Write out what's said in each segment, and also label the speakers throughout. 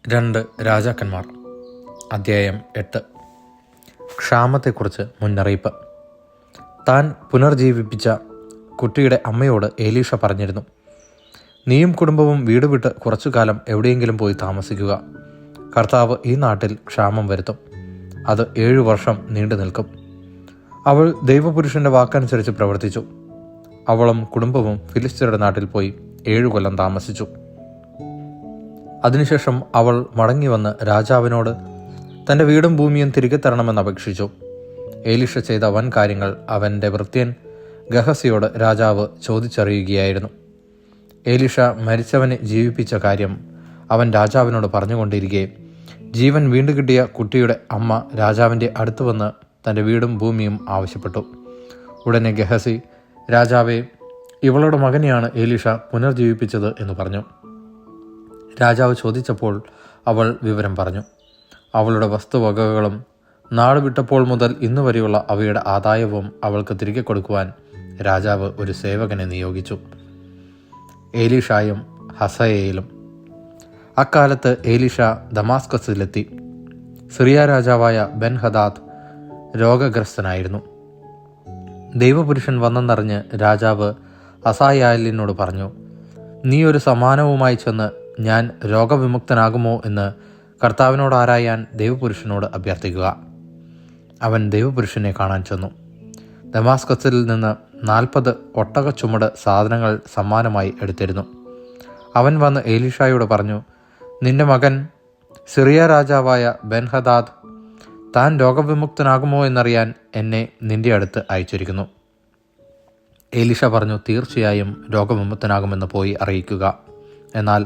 Speaker 1: രണ്ട് രാജാക്കന്മാർ അധ്യായം 8. ക്ഷാമത്തെക്കുറിച്ച് മുന്നറിയിപ്പ്. താൻ പുനർജീവിപ്പിച്ച കുട്ടിയുടെ അമ്മയോട് ഏലീഷ പറഞ്ഞിരുന്നു, നീയും കുടുംബവും വീട് വിട്ട് കുറച്ചുകാലം എവിടെയെങ്കിലും പോയി താമസിക്കുക. കർത്താവ് ഈ നാട്ടിൽ ക്ഷാമം വരുത്തും. അത് 7 വർഷം നീണ്ടു നിൽക്കും. അവൾ ദൈവപുരുഷന്റെ വാക്കനുസരിച്ച് പ്രവർത്തിച്ചു. അവളും കുടുംബവും ഫിലിസ്ത്യരുടെ നാട്ടിൽ പോയി 7 കൊല്ലം താമസിച്ചു. അതിനുശേഷം അവൾ മടങ്ങി വന്ന് രാജാവിനോട് തൻ്റെ വീടും ഭൂമിയും തിരികെ തരണമെന്ന് അപേക്ഷിച്ചു. ഏലീഷ ചെയ്ത വൻ കാര്യങ്ങൾ അവൻ്റെ ഭൃത്യൻ ഗഹസിയോട് രാജാവ് ചോദിച്ചറിയുകയായിരുന്നു. ഏലീഷ മരിച്ചവനെ ജീവിപ്പിച്ച കാര്യം അവൻ രാജാവിനോട് പറഞ്ഞുകൊണ്ടിരിക്കെ ജീവൻ വീണ്ടു കിട്ടിയ കുട്ടിയുടെ അമ്മ രാജാവിൻ്റെ അടുത്ത് വന്ന് തൻ്റെ വീടും ഭൂമിയും ആവശ്യപ്പെട്ടു. ഉടനെ ഗഹസി, രാജാവേ, ഇവളുടെ മകനെയാണ് ഏലീഷ പുനർജീവിപ്പിച്ചത് എന്ന് പറഞ്ഞു. രാജാവ് ചോദിച്ചപ്പോൾ അവൾ വിവരം പറഞ്ഞു. അവളുടെ വസ്തുവകകളും നാട് വിട്ടപ്പോൾ മുതൽ ഇന്നുവരെയുള്ള അവയുടെ ആദായവും അവൾക്ക് തിരികെ കൊടുക്കുവാൻ രാജാവ് ഒരു സേവകനെ നിയോഗിച്ചു, ഏലീഷായും ഹസയേലും. അക്കാലത്ത് ഏലീഷ ദമാസ്കസിലെത്തി. സിറിയ രാജാവായ ബെൻ ഹദാദ് രോഗഗ്രസ്തനായിരുന്നു. ദൈവപുരുഷൻ വന്നെന്നറിഞ്ഞ് രാജാവ് ഹസായാലിനോട് പറഞ്ഞു, നീ ഒരു സമ്മാനവുമായി ചെന്ന് ഞാൻ രോഗവിമുക്തനാകുമോ എന്ന് കർത്താവിനോട് ആരായാൻ ദൈവപുരുഷനോട് അഭ്യർത്ഥിക്കുക. അവൻ ദൈവപുരുഷനെ കാണാൻ ചെന്നു. ദമാസ്കസിൽ നിന്ന് 40 ഒട്ടകച്ചുമട് സാധനങ്ങൾ സമ്മാനമായി എടുത്തിരുന്നു. അവൻ വന്ന് ഏലീഷായോട് പറഞ്ഞു, നിന്റെ മകൻ സിറിയ രാജാവായ ബെൻ ഹദാദ് താൻ രോഗവിമുക്തനാകുമോ എന്നറിയാൻ എന്നെ നിന്റെ അടുത്ത് അയച്ചിരിക്കുന്നു. ഏലീഷ പറഞ്ഞു, തീർച്ചയായും രോഗവിമുക്തനാകുമെന്ന് പോയി അറിയിക്കുക. എന്നാൽ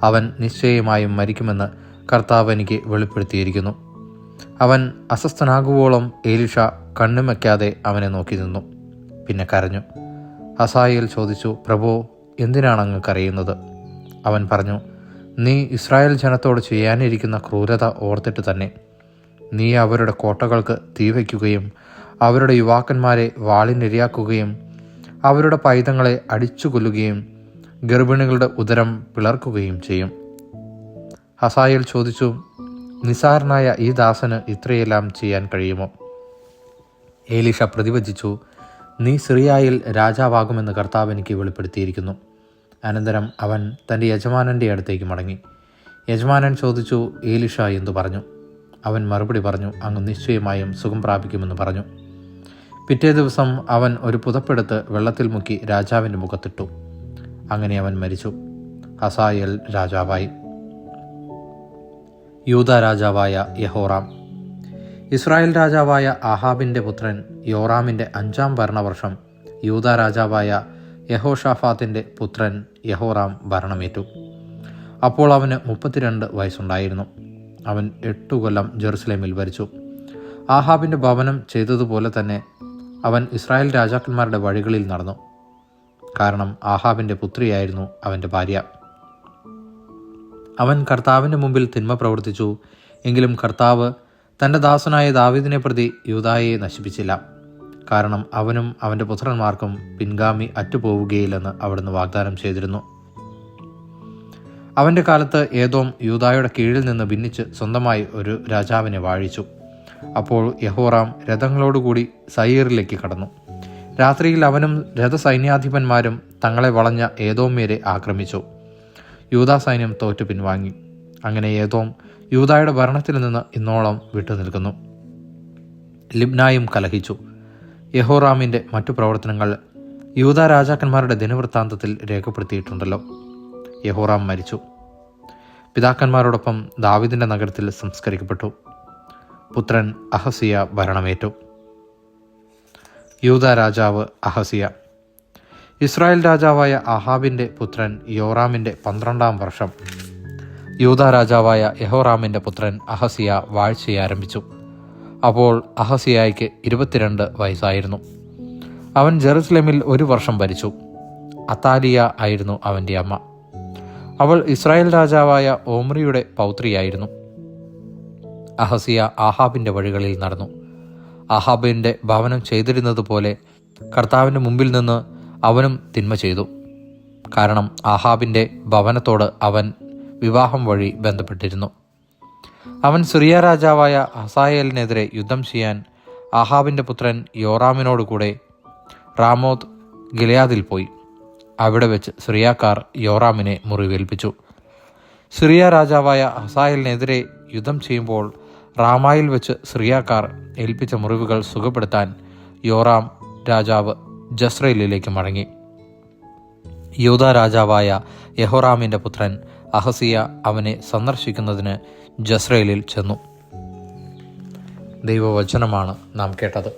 Speaker 1: അവൻ നിശ്ചയമായും മരിക്കുമെന്ന് കർത്താവ് എനിക്ക് വെളിപ്പെടുത്തിയിരിക്കുന്നു. അവൻ അസ്വസ്ഥനാകുവോളം ഏലീഷ കണ്ണുമയ്ക്കാതെ അവനെ നോക്കി നിന്നു. പിന്നെ കരഞ്ഞു. ഹസായേൽ ചോദിച്ചു, പ്രഭോ, എന്തിനാണ് അങ്ങ് കരയുന്നത്? അവൻ പറഞ്ഞു, നീ ഇസ്രായേൽ ജനത്തോട് ചെയ്യാനിരിക്കുന്ന ക്രൂരത ഓർത്തിട്ട് തന്നെ. നീ അവരുടെ കോട്ടകൾക്ക് തീ വയ്ക്കുകയും അവരുടെ യുവാക്കന്മാരെ വാളിനിരയാക്കുകയും അവരുടെ പൈതങ്ങളെ അടിച്ചു കൊല്ലുകയും ഗർഭിണികളുടെ ഉദരം പിളർക്കുകയും ചെയ്യും. ഹസായേൽ ചോദിച്ചു, നിസാരനായ ഈ ദാസന് ഇത്രയെല്ലാം ചെയ്യാൻ കഴിയുമോ? ഏലീഷ പ്രതിവചിച്ചു, നീ സിറിയായിൽ രാജാവാകുമെന്ന് കർത്താവ് എനിക്ക് വെളിപ്പെടുത്തിയിരിക്കുന്നു. അനന്തരം അവൻ തൻ്റെ യജമാനൻ്റെ അടുത്തേക്ക് മടങ്ങി. യജമാനൻ ചോദിച്ചു, ഏലീഷ എന്തു പറഞ്ഞു? അവൻ മറുപടി പറഞ്ഞു, അങ്ങ് നിശ്ചയമായും സുഖം പ്രാപിക്കുമെന്ന് പറഞ്ഞു. പിറ്റേ ദിവസം അവൻ ഒരു പുതപ്പെടുത്ത് വെള്ളത്തിൽ മുക്കി രാജാവിൻ്റെ മുഖത്തിട്ടു. അങ്ങനെ അവൻ മരിച്ചു. ഹസായേൽ രാജാവായി. യൂദ രാജാവായ യഹോറാം. ഇസ്രായേൽ രാജാവായ ആഹാബിൻ്റെ പുത്രൻ യോറാമിൻ്റെ 5-ാം ഭരണവർഷം യൂദ രാജാവായ യഹോഷാഫാത്തിൻ്റെ പുത്രൻ യഹോറാം ഭരണമേറ്റു. അപ്പോൾ അവന് 32 വയസ്സുണ്ടായിരുന്നു. അവൻ 8 കൊല്ലം ജെറുസലേമിൽ ഭരിച്ചു. ആഹാബിൻ്റെ ഭവനം ചെയ്തതുപോലെ തന്നെ അവൻ ഇസ്രായേൽ രാജാക്കന്മാരുടെ വഴികളിൽ നടന്നു. കാരണം ആഹാബിൻ്റെ പുത്രിയായിരുന്നു അവൻ്റെ ഭാര്യ. അവൻ കർത്താവിൻ്റെ മുമ്പിൽ തിന്മ പ്രവർത്തിച്ചു. എങ്കിലും കർത്താവ് തൻ്റെ ദാസനായ ദാവീദിനെ പ്രതി യൂദായെ നശിപ്പിച്ചില്ല. കാരണം അവനും അവൻ്റെ പുത്രന്മാർക്കും പിൻഗാമി അറ്റുപോവുകയില്ലെന്ന് അവിടുന്ന് വാഗ്ദാനം ചെയ്തിരുന്നു. അവൻ്റെ കാലത്ത് ഏദോം യൂദായുടെ കീഴിൽ നിന്ന് ഭിന്നിച്ച് സ്വന്തമായി ഒരു രാജാവിനെ വാഴിച്ചു. അപ്പോൾ യഹോറാം രഥങ്ങളോടുകൂടി സയീറിലേക്ക് കടന്നു. രാത്രിയിൽ അവനും രഥസൈന്യാധിപന്മാരും തങ്ങളെ വളഞ്ഞ ഏദോമ്യരെ ആക്രമിച്ചു. യൂദാ സൈന്യം തോറ്റു പിൻവാങ്ങി. അങ്ങനെ ഏദോം യൂദായുടെ ഭരണത്തിൽ നിന്ന് ഇന്നോളം വിട്ടുനിൽക്കുന്നു. ലിബ്നായും കലഹിച്ചു. യഹോറാമിൻ്റെ മറ്റു പ്രവർത്തനങ്ങൾ യൂദാ രാജാക്കന്മാരുടെ ദിനവൃത്താന്തത്തിൽ രേഖപ്പെടുത്തിയിട്ടുണ്ടല്ലോ. യഹോറാം മരിച്ചു. പിതാക്കന്മാരോടൊപ്പം ദാവീദിൻ്റെ നഗരത്തിൽ സംസ്കരിക്കപ്പെട്ടു. പുത്രൻ അഹസിയ ഭരണമേറ്റു. യൂദാ രാജാവ് അഹസിയ. ഇസ്രായേൽ രാജാവായ ആഹാബിൻ്റെ പുത്രൻ യോറാമിൻ്റെ 12-ാം വർഷം യൂദാ രാജാവായ യഹോറാമിൻ്റെ പുത്രൻ അഹസിയ വാഴ്ചയെ ആരംഭിച്ചു. അപ്പോൾ അഹസിയായ്ക്ക് 22 വയസ്സായിരുന്നു. അവൻ ജെറുസലേമിൽ 1 വർഷം ഭരിച്ചു. അതാലിയ ആയിരുന്നു അവൻ്റെ അമ്മ. അവൾ ഇസ്രായേൽ രാജാവായ ഓമ്രിയുടെ പൗത്രിയായിരുന്നു. അഹസിയ ആഹാബിൻ്റെ വഴികളിൽ നടന്നു. ആഹാബിൻ്റെ ഭവനം ചെയ്തിരുന്നത് പോലെ കർത്താവിൻ്റെ മുമ്പിൽ നിന്ന് അവനും തിന്മ ചെയ്തു. കാരണം ആഹാബിൻ്റെ ഭവനത്തോട് അവൻ വിവാഹം വഴി ബന്ധപ്പെട്ടിരുന്നു. അവൻ സിറിയ രാജാവായ ഹസായേലിനെതിരെ യുദ്ധം ചെയ്യാൻ ആഹാബിൻ്റെ പുത്രൻ യോറാമിനോടുകൂടെ റാമോത്ത് ഗിലെയാദിൽ പോയി. അവിടെ വെച്ച് സിറിയാക്കാർ യോറാമിനെ മുറിവേൽപ്പിച്ചു. സിറിയ രാജാവായ ഹസായേലിനെതിരെ യുദ്ധം ചെയ്യുമ്പോൾ റാമായിൽ വെച്ച് സിറിയാക്കാർ ഏൽപ്പിച്ച മുറിവുകൾ സുഖപ്പെടുത്താൻ യോറാം രാജാവ് ജസ്രയേലിലേക്ക് മടങ്ങി. യൂദാ രാജാവായ യഹോറാമിൻ്റെ പുത്രൻ അഹസിയ അവനെ സന്ദർശിക്കുന്നതിന് ജസ്രയേലിൽ ചെന്നു. ദൈവവചനമാണ് നാം കേട്ടത്.